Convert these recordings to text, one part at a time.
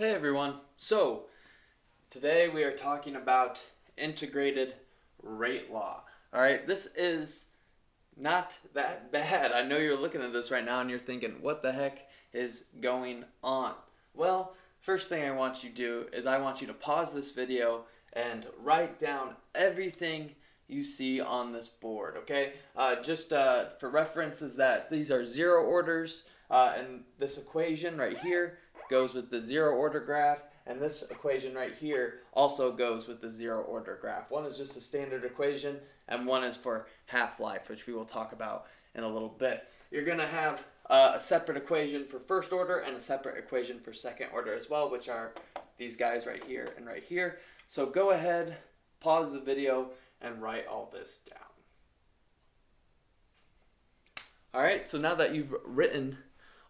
Hey everyone, so today we are talking about integrated rate law. Alright, this is not that bad. I know you're looking at this right now and you're thinking, what the heck is going on? Well, first thing I want you to do is I want you to pause this video and write down everything you see on this board, okay? Just for reference is that these are zero orders, and this equation right here goes with the zero order graph, and this equation right here also goes with the zero order graph. One is just a standard equation, and one is for half-life, which we will talk about in a little bit. You're going to have a separate equation for first order and a separate equation for second order as well, which are these guys right here and right here. So go ahead, pause the video, and write all this down. Alright, so now that you've written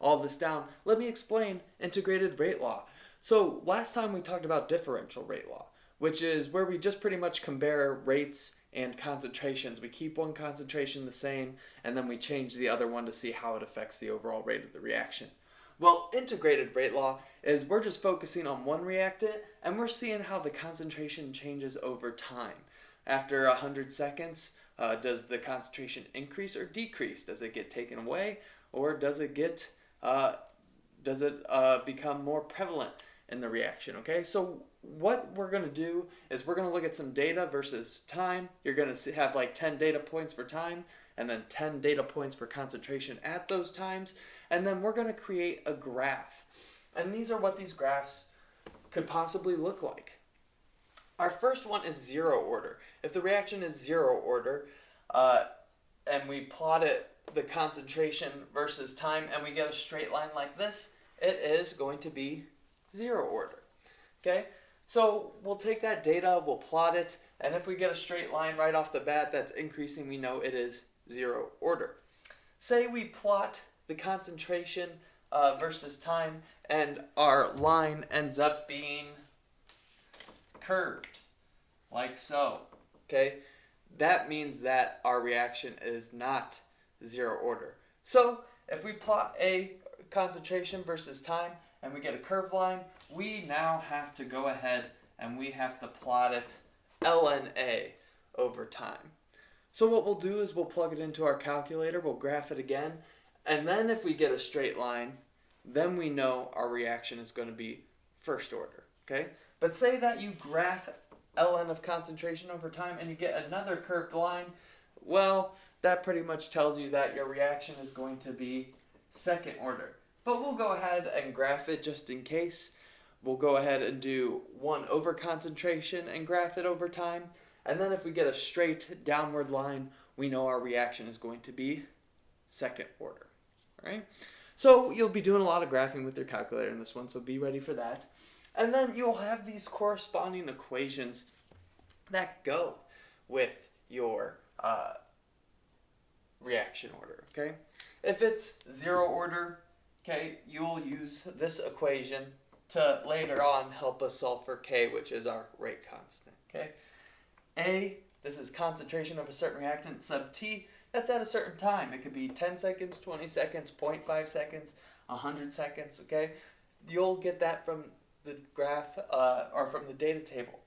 all this down, let me explain integrated rate law. So last time we talked about differential rate law, which is where we just pretty much compare rates and concentrations. We keep one concentration the same, and then we change the other one to see how it affects the overall rate of the reaction. Well, integrated rate law is we're just focusing on one reactant, and we're seeing how the concentration changes over time. After 100 seconds, does the concentration increase or decrease? Does it get taken away, or does it become more prevalent in the reaction? Okay, so what we're going to do is we're going to look at some data versus time. You're going to have like 10 data points for time and then 10 data points for concentration at those times, and then we're going to create a graph. And these are what these graphs could possibly look like. Our first one is zero order. If the reaction is zero order and we plot it, the concentration versus time, and we get a straight line like this, it is going to be zero order. Okay, so we'll take that data, we'll plot it, and if we get a straight line right off the bat that's increasing, we know it is zero order. Say we plot the concentration versus time, and our line ends up being curved, like so. Okay, that means that our reaction is not zero order. So if we plot a concentration versus time and we get a curved line, we now have to go ahead and we have to plot it ln A over time. So what we'll do is we'll plug it into our calculator, we'll graph it again, and then if we get a straight line, then we know our reaction is going to be first order. Okay? But say that you graph ln of concentration over time and you get another curved line, well, that pretty much tells you that your reaction is going to be second order. But we'll go ahead and graph it just in case. We'll go ahead and do 1 over concentration and graph it over time. And then if we get a straight downward line, we know our reaction is going to be second order. All right? So you'll be doing a lot of graphing with your calculator in this one, so be ready for that. And then you'll have these corresponding equations that go with your reaction order, okay? If it's zero order, okay, you'll use this equation to later on help us solve for K, which is our rate constant, okay? A, this is concentration of a certain reactant, sub T, that's at a certain time. It could be 10 seconds, 20 seconds, 0.5 seconds, 100 seconds, okay? You'll get that from the graph or from the data table.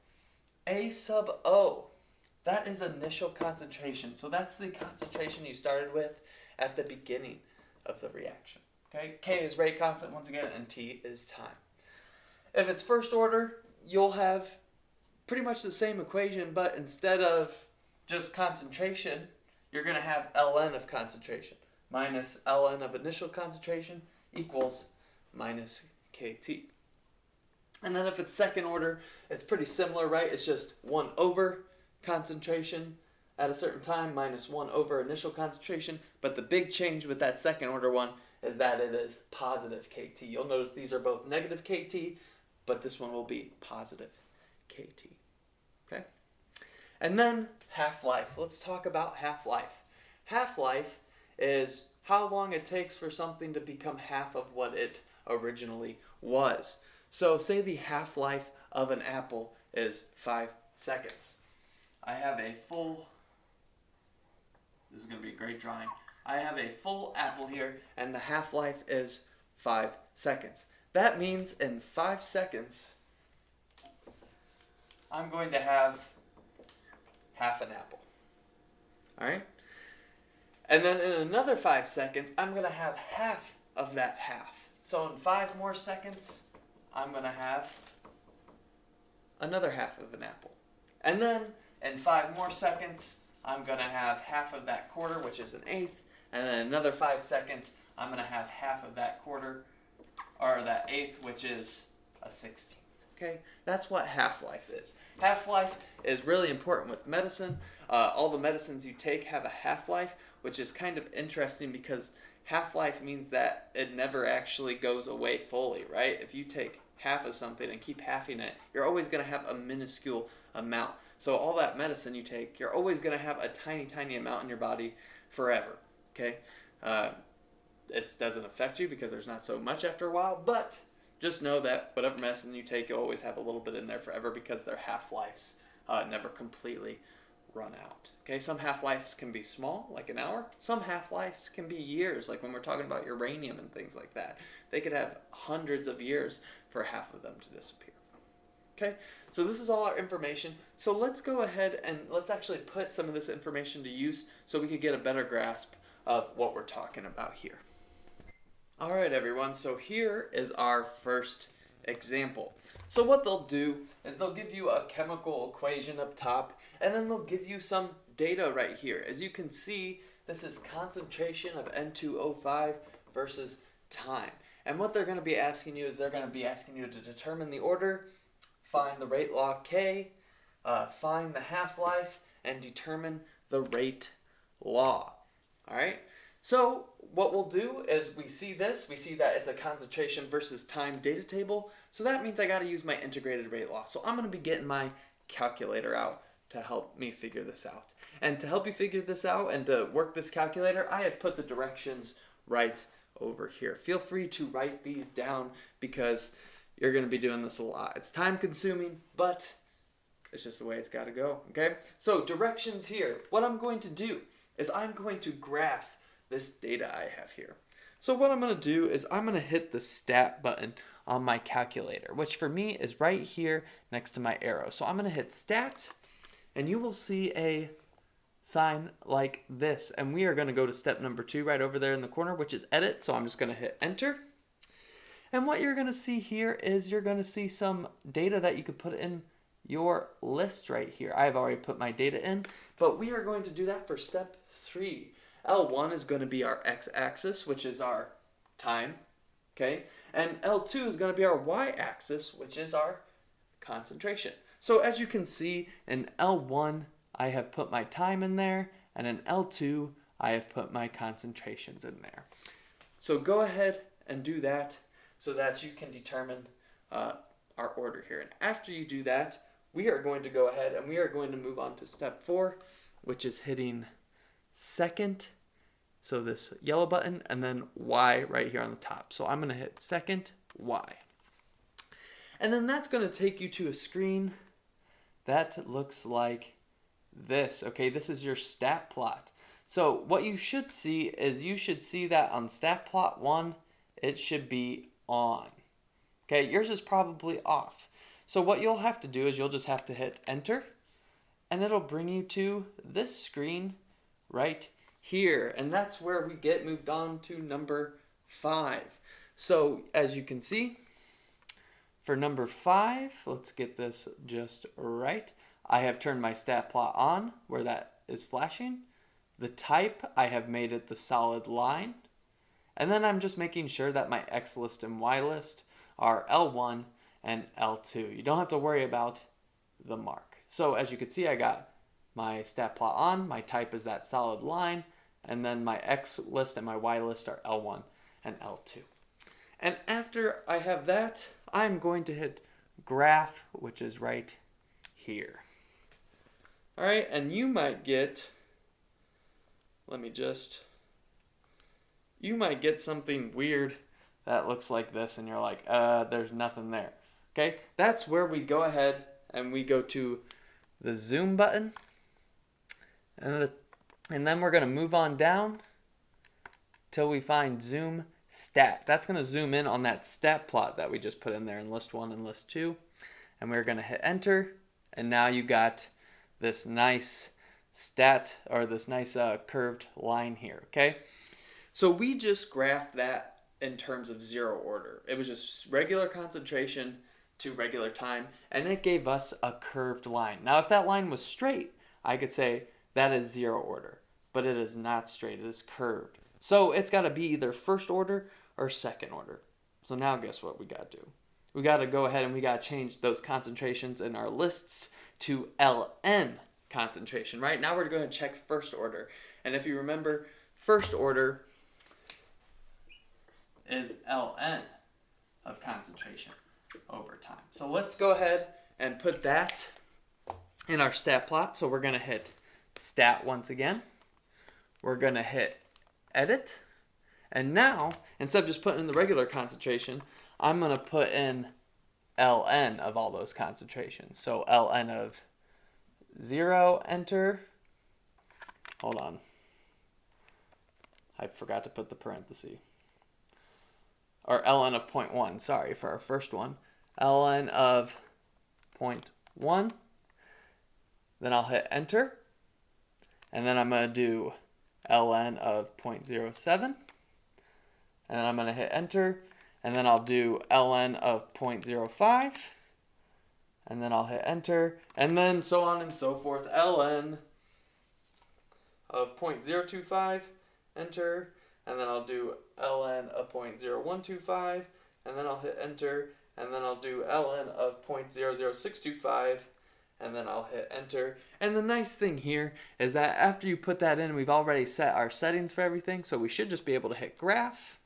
A sub O, that is initial concentration. So that's the concentration you started with at the beginning of the reaction. Okay? K is rate constant once again, and T is time. If it's first order, you'll have pretty much the same equation, but instead of just concentration, you're going to have ln of concentration minus ln of initial concentration equals minus KT. And then if it's second order, it's pretty similar, right? It's just 1 over concentration at a certain time minus 1 over initial concentration. But the big change with that second order one is that it is positive KT. You'll notice these are both negative KT, but this one will be positive KT. Okay? And then half-life. Let's talk about half-life. Half-life is how long it takes for something to become half of what it originally was. So say the half-life of an apple is 5 seconds. I have a full, this is going to be a great drawing. I have a full apple here and the half-life is 5 seconds. that means in 5 seconds, I'm going to have half an apple. All right? And then in another 5 seconds, I'm going to have half of that half. So in 5 more seconds, I'm going to have another half of an apple. And then in 5 more seconds, I'm going to have half of that quarter, which is an eighth. And then another 5 seconds, I'm going to have half of that quarter, or that eighth, which is a 16th. Okay, that's what half-life is. Half-life is really important with medicine. All the medicines you take have a half-life, which is kind of interesting because half-life means that it never actually goes away fully, right? If you take half of something and keep halving it, you're always going to have a minuscule amount. So all that medicine you take, you're always going to have a tiny, tiny amount in your body forever, okay? It doesn't affect you because there's not so much after a while, but just know that whatever medicine you take, you'll always have a little bit in there forever because their half-lives never completely run out. Okay, some half-lives can be small, like an hour. Some half-lives can be years, like when we're talking about uranium and things like that. They could have hundreds of years for half of them to disappear. Okay, so this is all our information. So let's go ahead and let's actually put some of this information to use so we could get a better grasp of what we're talking about here. All right, everyone, so here is our first example. So what they'll do is they'll give you a chemical equation up top, and then they'll give you some data right here. As you can see, this is concentration of N2O5 versus time. And what they're going to be asking you is they're going to be asking you to determine the order, find the rate log K, find the half-life, and determine the rate law. All right? So what we'll do is we see that it's a concentration versus time data table. So that means I got to use my integrated rate law. So I'm going to be getting my calculator out to help me figure this out. And to help you figure this out and to work this calculator, I have put the directions right over here. Feel free to write these down because you're going to be doing this a lot. It's time consuming, but it's just the way it's got to go. Okay? So directions here. What I'm going to do is I'm going to graph this data I have here. So what I'm going to do is I'm going to hit the stat button on my calculator, which for me is right here next to my arrow. So I'm going to hit stat, and you will see a sign like this. And we are going to go to step number 2 right over there in the corner, which is edit. So I'm just going to hit enter. And what you're going to see here is you're going to see some data that you could put in your list right here. I've already put my data in, but we are going to do that for step 3. L1 is going to be our x-axis, which is our time, okay? And L2 is going to be our y-axis, which is our concentration. So as you can see, in L1, I have put my time in there, and in L2, I have put my concentrations in there. So go ahead and do that so that you can determine our order here. And after you do that, we are going to go ahead and we are going to move on to step 4, which is hitting second, so this yellow button, and then Y right here on the top. So I'm going to hit second Y. And then that's going to take you to a screen that looks like this. Okay, this is your stat plot. So what you should see is you should see that on stat plot 1, it should be on. Okay, yours is probably off. So what you'll have to do is you'll just have to hit enter, and it'll bring you to this screen right here, and that's where we get moved on to number 5. So as you can see, for number 5, let's get this just right. I have turned my stat plot on where that is flashing. The type, I have made it the solid line, and then I'm just making sure that my X list and Y list are L1 and L2. You don't have to worry about the mark. So as you can see, I got my stat plot on, my type is that solid line, and then my X list and my Y list are L1 and L2. And after I have that, I'm going to hit graph, which is right here. All right, and you might get, you might get something weird that looks like this, and you're like, there's nothing there. Okay, that's where we go ahead and we go to the zoom button. And then we're going to move on down till we find zoom stat. That's going to zoom in on that stat plot that we just put in there in list 1 and list 2. And we're going to hit enter. And now you got this nice stat, or this nice curved line here, okay? So we just graphed that in terms of zero order. It was just regular concentration to regular time, and it gave us a curved line. Now, if that line was straight, I could say that is zero order, but it is not straight, it is curved. So it's got to be either first order or second order. So now guess what we got to do? We got to go ahead and we got to change those concentrations in our lists to ln concentration, right? Now we're going to check first order. And if you remember, first order is ln of concentration over time. So let's go ahead and put that in our stat plot. So we're going to hit stat once again. We're going to hit edit. And now, instead of just putting in the regular concentration, I'm going to put in ln of all those concentrations. So ln of 0, enter. Hold on. I forgot to put the parenthesis. Or ln of 0.1, sorry, for our first one. ln of 0.1. Then I'll hit enter. And then I'm going to do ln of 0.07. And then I'm going to hit enter. And then I'll do ln of 0.05. And then I'll hit enter. And then so on and so forth. ln of 0.025, enter. And then I'll do ln of 0.0125. And then I'll hit enter. And then I'll do ln of 0.00625. And then I'll hit enter. And the nice thing here is that after you put that in, we've already set our settings for everything. So we should just be able to hit graph.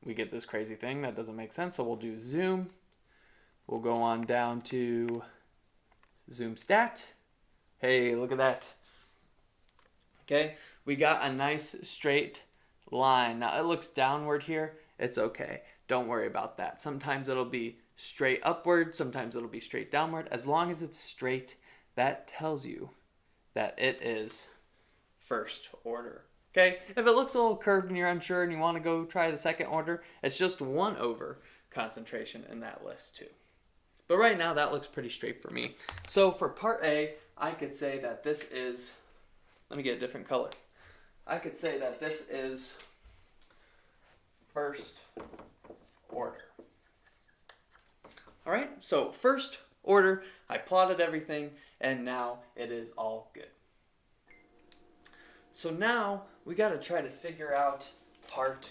We get this crazy thing that doesn't make sense. So we'll do zoom. We'll go on down to zoom stat. Hey, look at that. Okay, we got a nice straight line. Now it looks downward here. It's okay. Don't worry about that. Sometimes it'll be straight upward. Sometimes it'll be straight downward. As long as it's straight, that tells you that it is first order. Okay, if it looks a little curved and you're unsure and you want to go try the second order, it's just 1 over concentration in that list too. But right now that looks pretty straight for me. So for part A, I could say that this is, let me get a different color. I could say that this is first order. All right, so first order, I plotted everything, and now it is all good. So now we got to try to figure out part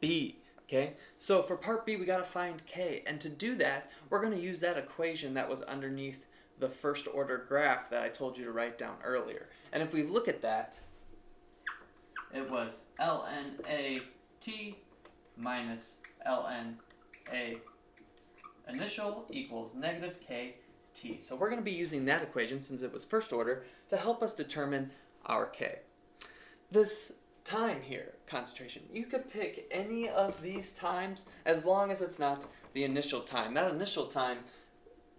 B. Okay, so for part B, we got to find K. And to do that, we're going to use that equation that was underneath the first order graph that I told you to write down earlier. And if we look at that, it was ln A t minus ln A initial equals negative K t. So we're going to be using that equation, since it was first order, to help us determine our K. This time here, concentration, you could pick any of these times as long as it's not the initial time. That initial time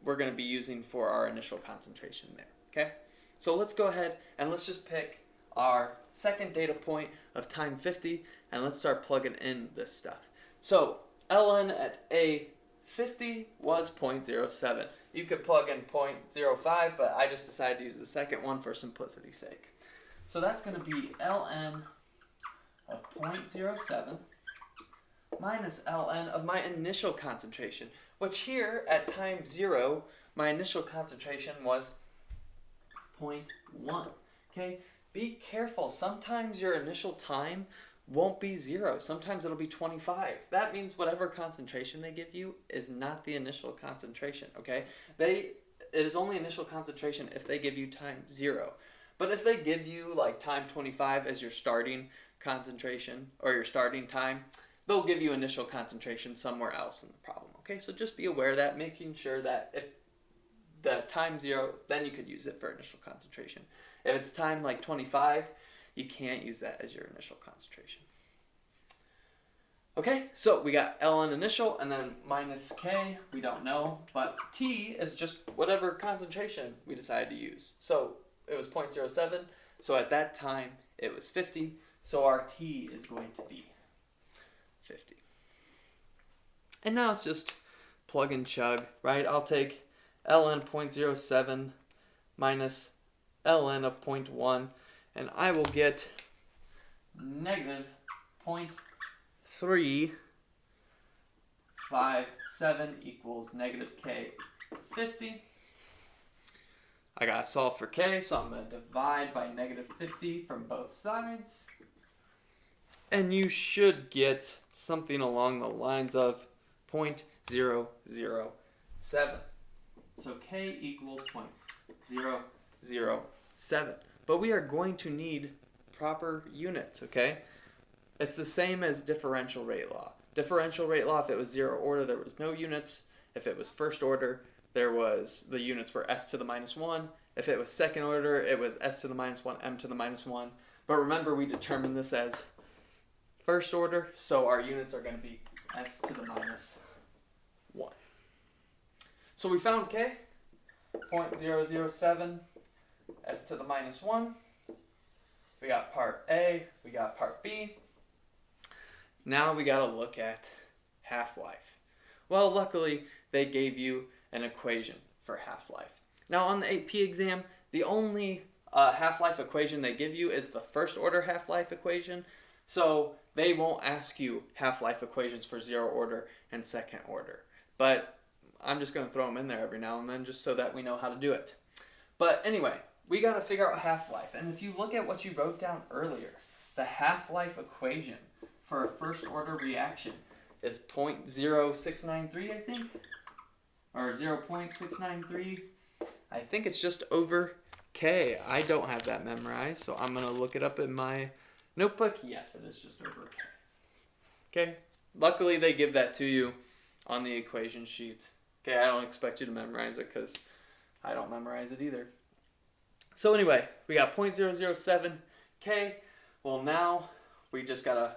we're going to be using for our initial concentration there. Okay, so let's go ahead and let's just pick our second data point of time 50, and let's start plugging in this stuff. So ln at A50 was 0.07. You could plug in 0.05, but I just decided to use the second one for simplicity's sake. So that's going to be ln of 0.07 minus ln of my initial concentration, which here at time 0, my initial concentration was 0.1. Okay, be careful. Sometimes your initial time won't be 0. Sometimes it'll be 25. That means whatever concentration they give you is not the initial concentration. Okay, it is only initial concentration if they give you time 0. But if they give you like time 25 as your starting concentration or your starting time, they'll give you initial concentration somewhere else in the problem. Okay, so just be aware of that, making sure that if the time 0, then you could use it for initial concentration. If it's time like 25, you can't use that as your initial concentration. Okay, so we got ln initial and then minus K, we don't know, but T is just whatever concentration we decided to use. So it was 0.07, so at that time it was 50, so our T is going to be 50. And now it's just plug and chug, right? I'll take ln 0.07 minus ln of 0.1, and I will get negative 0.357 equals negative k 50. I gotta solve for k, so I'm gonna divide by negative 50 from both sides. And you should get something along the lines of 0.007. So k equals 0.007. But we are going to need proper units, okay? It's the same as differential rate law. Differential rate law, if it was zero order, there was no units. If it was first order, the units were s to the minus 1. If it was second order, it was s to the minus 1, m to the minus 1. But remember, we determined this as first order, so our units are going to be s to the minus 1. So we found k, 0.007, s to the minus 1. We got part A, we got part B. Now we got to look at half-life. Well, luckily, they gave you an equation for half-life. Now, on the AP exam, the only half-life equation they give you is the first order half-life equation. So they won't ask you half-life equations for zero order and second order. But I'm just going to throw them in there every now and then just so that we know how to do it. But anyway, we got to figure out half-life. And if you look at what you wrote down earlier, the half-life equation for a first order reaction is 0.0693, I think, or 0.693. I think it's just over k. I don't have that memorized, so I'm going to look it up in my notebook. Yes, it is just over k. Okay, luckily they give that to you on the equation sheet. Okay, I don't expect you to memorize it because I don't memorize it either. So anyway, we got 0.007 k. Well, now we just got to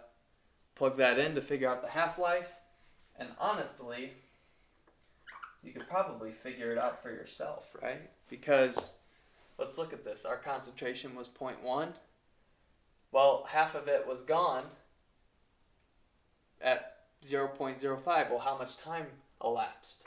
plug that in to figure out the half-life. And honestly, you could probably figure it out for yourself, right? Because let's look at this. Our concentration was 0.1. Well, half of it was gone at 0.05. Well, how much time elapsed?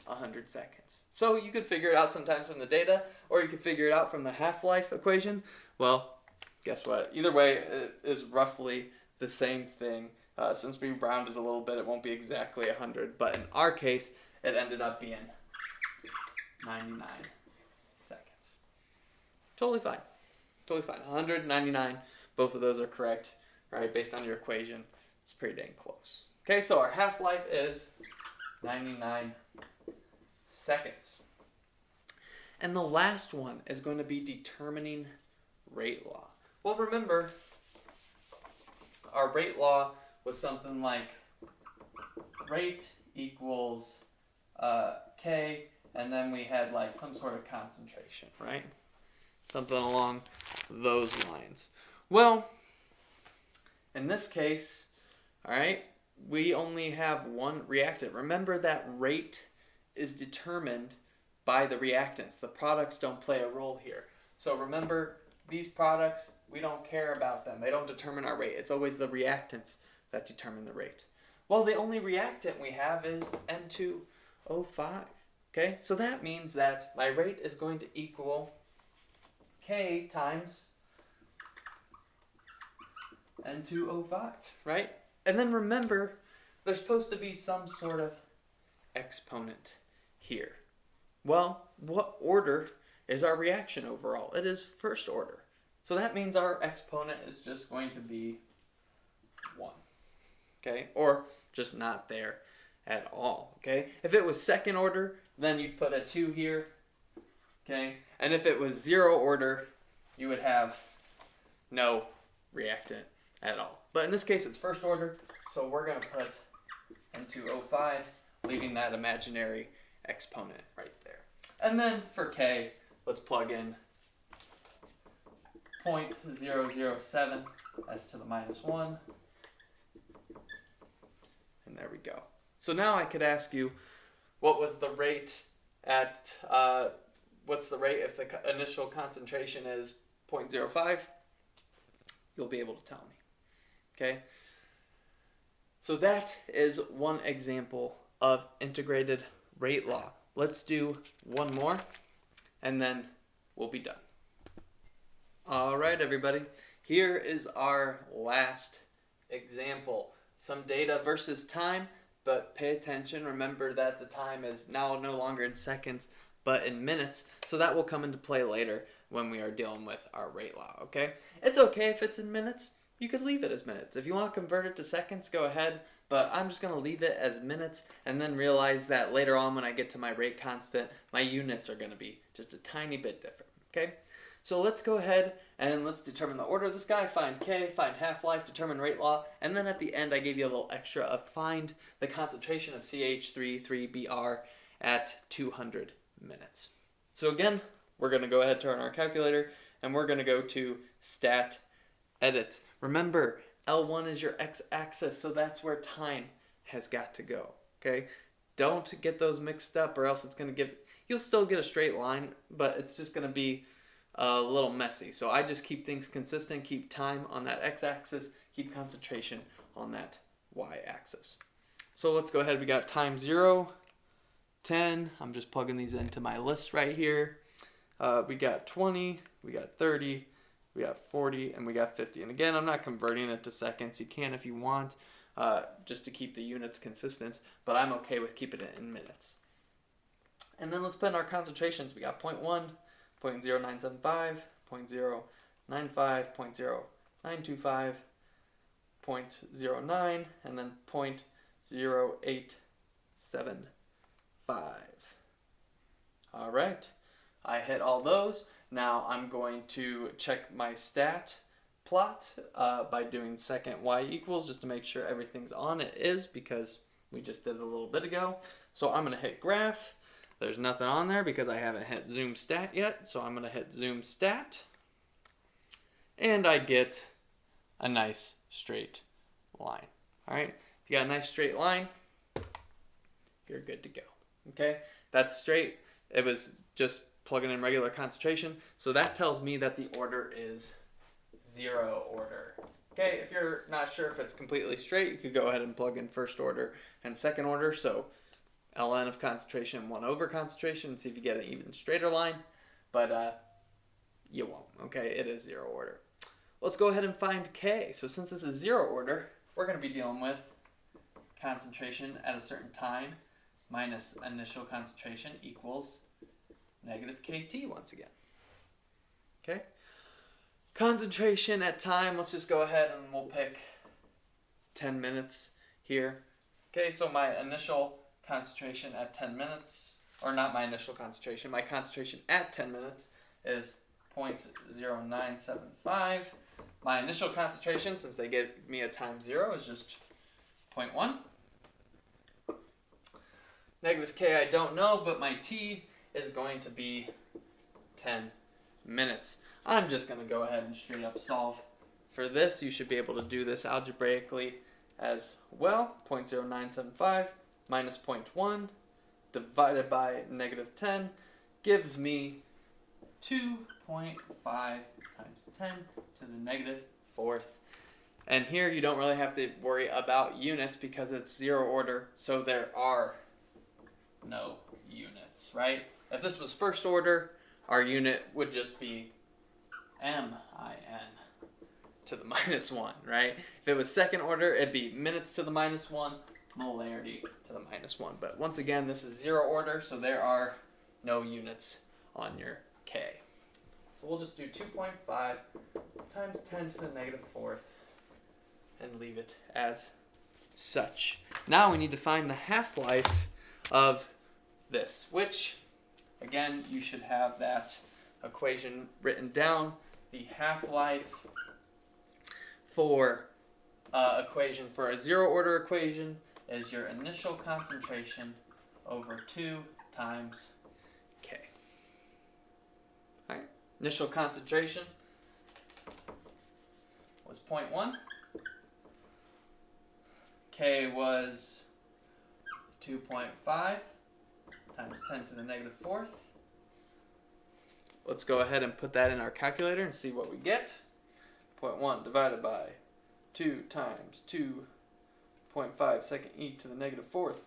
100 seconds. So you could figure it out sometimes from the data, or you could figure it out from the half-life equation. Well, guess what? Either way, it is roughly the same thing. Since we rounded a little bit, it won't be exactly 100, but in our case, it ended up being 99 seconds. Totally fine. Totally fine. 199, both of those are correct, right? Based on your equation, it's pretty dang close. Okay, so our half-life is 99 seconds. And the last one is going to be determining rate law. Well, remember, our rate law was something like rate equals K, and then we had like some sort of concentration, right? Something along those lines. Well, in this case, all right, we only have one reactant. Remember that rate is determined by the reactants. The products don't play a role here. So remember, these products, we don't care about them. They don't determine our rate. It's always the reactants that determine the rate. Well, the only reactant we have is N2O5. Okay, so that means that my rate is going to equal K times N2O5, right? And then remember, there's supposed to be some sort of exponent here. Well, what order is our reaction overall? It is first order. So that means our exponent is just going to be 1. Okay? Or just not there at all. Okay? If it was second order, then you'd put a 2 here. Okay? And if it was 0 order, you would have no reactant at all. But in this case, it's first order, so we're going to put N2O5, leaving that imaginary exponent right there. And then for K, let's plug in 0.007 s to the minus 1. And there we go. So now I could ask you, what was the rate at, what's the rate if the initial concentration is 0.05? You'll be able to tell me. Okay? So that is one example of integrated rate law. Let's do one more, and then we'll be done. All right, everybody. Here is our last example. Some data versus time, but pay attention. Remember that the time is now no longer in seconds, but in minutes. So that will come into play later when we are dealing with our rate law, okay? It's okay if it's in minutes. You could leave it as minutes. If you want to convert it to seconds, go ahead. But I'm just going to leave it as minutes and then realize that later on when I get to my rate constant, my units are going to be just a tiny bit different, okay? So let's go ahead and let's determine the order of this guy, find K, find half-life, determine rate law, and then at the end I gave you a little extra of find the concentration of CH33Br at 200 minutes. So again, we're going to go ahead and turn our calculator and we're going to go to stat edit. Remember, L1 is your x-axis, so that's where time has got to go, okay? Don't get those mixed up or else it's going to give, you'll still get a straight line, but it's just going to be a little messy. So I just keep things consistent, keep time on that x-axis, keep concentration on that y-axis. So let's go ahead. We got time 0, 10. I'm just plugging these into my list right here. We got 20, we got 30, we got 40, and we got 50. And again, I'm not converting it to seconds. You can if you want, just to keep the units consistent, but I'm okay with keeping it in minutes. And then let's put in our concentrations. We got 0.1, 0.0975, 0.095, 0.0925, 0.09, and then 0.0875. All right, I hit all those. Now I'm going to check my stat plot by doing second y equals just to make sure everything's on. It is because we just did it a little bit ago. So I'm going to hit graph. There's nothing on there because I haven't hit zoom stat yet. So I'm going to hit zoom stat. And I get a nice straight line. All right. If you got a nice straight line, you're good to go. Okay. That's straight. It was just plugging in regular concentration. So that tells me that the order is 0 order. Okay. If you're not sure if it's completely straight, you could go ahead and plug in first order and second order. So ln of concentration 1 over concentration and see if you get an even straighter line, but you won't, okay? It is 0 order. Let's go ahead and find K. So since this is 0 order, we're going to be dealing with concentration at a certain time minus initial concentration equals negative KT once again, okay? Concentration at time, let's just go ahead and we'll pick 10 minutes here. Okay, so my initial concentration at 10 minutes, or not my initial concentration, my concentration at 10 minutes is 0.0975. My initial concentration, since they gave me a time 0, is just 0.1. Negative K I don't know, but my T is going to be 10 minutes. I'm just going to go ahead and straight up solve for this. You should be able to do this algebraically as well. 0.0975 minus 0.1 divided by negative 10 gives me 2.5 times 10 to the negative 4th. And here you don't really have to worry about units because it's 0 order, so there are no units, right? If this was first order, our unit would just be MIN to the minus 1, right? If it was second order, it'd be minutes to the minus 1, molarity to the minus 1. But once again, this is 0 order, so there are no units on your K. So we'll just do 2.5 times 10 to the negative 4th and leave it as such. Now we need to find the half-life of this, which, again, you should have that equation written down. The half-life for equation for a 0 order equation is your initial concentration over 2 times K. All right, initial concentration was 0.1. K was 2.5 times 10 to the negative 4th. Let's go ahead and put that in our calculator and see what we get. 0.1 divided by 2 times 2 0.5 second e to the negative fourth,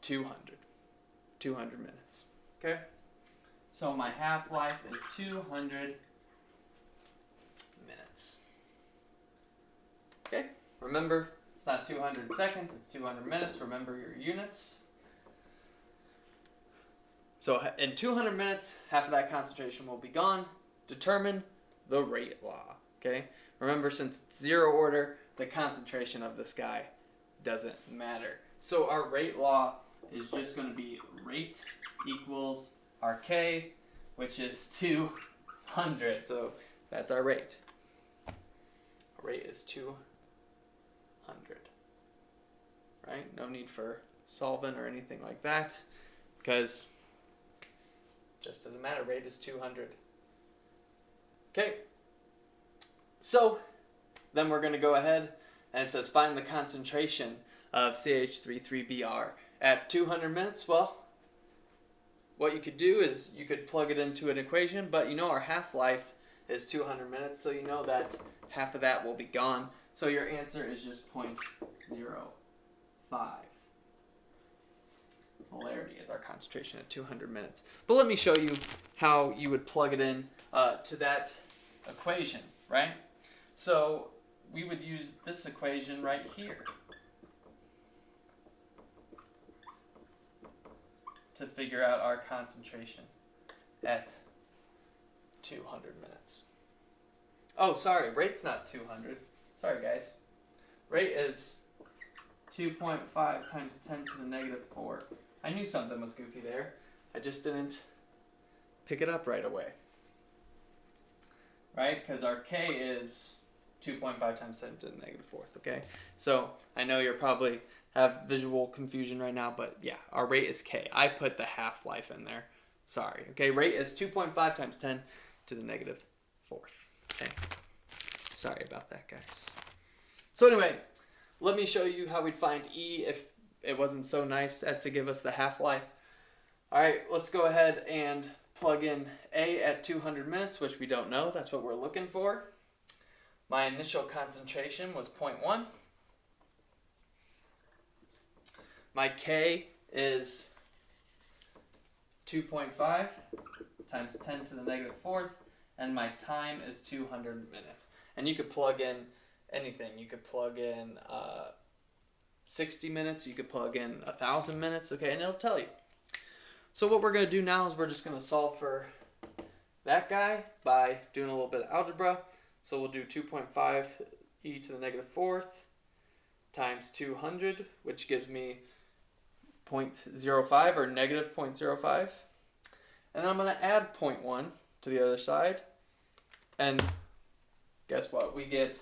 200. 200 minutes. Okay? So my half-life is 200 minutes. Okay? Remember, it's not 200 seconds, it's 200 minutes. Remember your units. So in 200 minutes, half of that concentration will be gone. Determine the rate law. Okay? Remember, since it's zero order, the concentration of this guy doesn't matter. So our rate law is just going to be rate equals our K, which is 200. So that's our rate. Our rate is 200. Right? No need for solvent or anything like that, because it just doesn't matter. Rate is 200. Okay. So then we're going to go ahead and it says find the concentration of CH33Br at 200 minutes. Well, what you could do is you could plug it into an equation, but you know our half-life is 200 minutes, so you know that half of that will be gone. So your answer is just 0.05. Molarity is our concentration at 200 minutes. But let me show you how you would plug it in to that equation, right? So we would use this equation right here to figure out our concentration at 200 minutes. Oh, sorry, rate's not 200. Sorry, guys. Rate is 2.5 times 10 to the negative 4. I knew something was goofy there. I just didn't pick it up right away. Right? Because our K is 2.5 times 10 to the negative 4th, okay? So I know you're probably have visual confusion right now, but yeah, our rate is K. I put the half-life in there. Sorry. Okay, rate is 2.5 times 10 to the negative 4th. Okay. Sorry about that, guys. So anyway, let me show you how we'd find E if it wasn't so nice as to give us the half-life. All right, let's go ahead and plug in A at 200 minutes, which we don't know. That's what we're looking for. My initial concentration was 0.1. My K is 2.5 times 10 to the negative 4th, and my time is 200 minutes. And you could plug in anything. You could plug in 60 minutes, you could plug in 1,000 minutes, okay, and it'll tell you. So what we're going to do now is we're just going to solve for that guy by doing a little bit of algebra. So we'll do 2.5 e to the negative 4th times 200, which gives me 0.05 or negative 0.05. And then I'm going to add 0.1 to the other side. And guess what? We get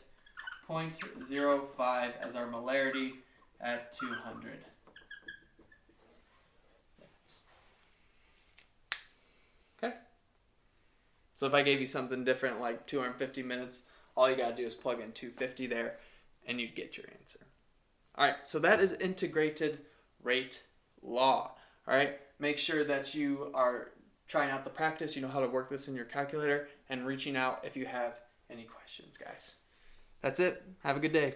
0.05 as our molarity at 200. Okay? So if I gave you something different like 250 minutes, all you got to do is plug in 250 there and you'd get your answer. All right, so that is integrated rate law. All right, make sure that you are trying out the practice, you know how to work this in your calculator, and reaching out if you have any questions, guys. That's it. Have a good day.